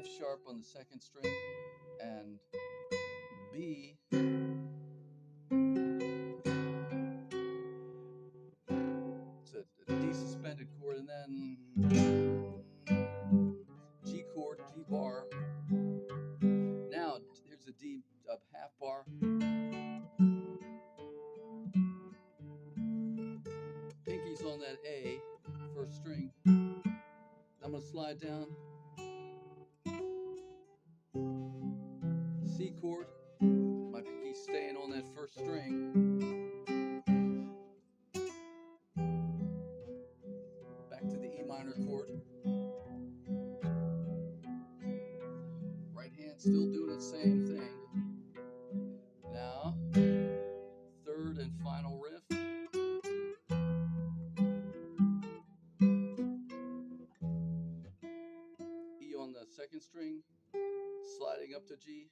F sharp on the second string, and B, it's a D suspended chord, and then G chord, G bar. Now here's a D half bar. Pinky's on that A, first string. I'm going to slide down. C chord. My pinky's staying on that first string. Back to the E minor chord. Right hand still doing the same thing. Now, third and final riff. E on the second string, sliding up to G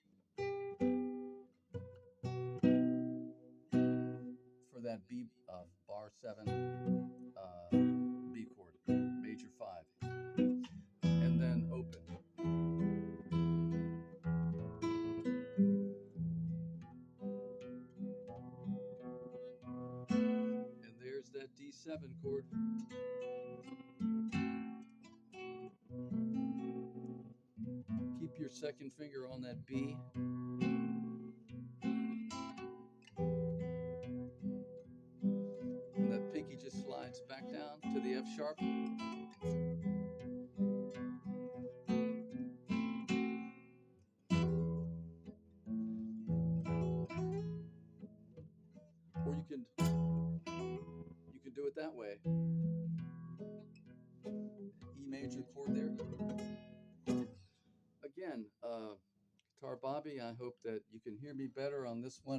for that B bar 7 B chord, major 5, and then open. And there's that D7 chord. Keep your second finger on that B. And that pinky just slides back down to the F sharp. Or you can do it that way. E major chord there. Again, Guitar Bobby, I hope that you can hear me better on this one.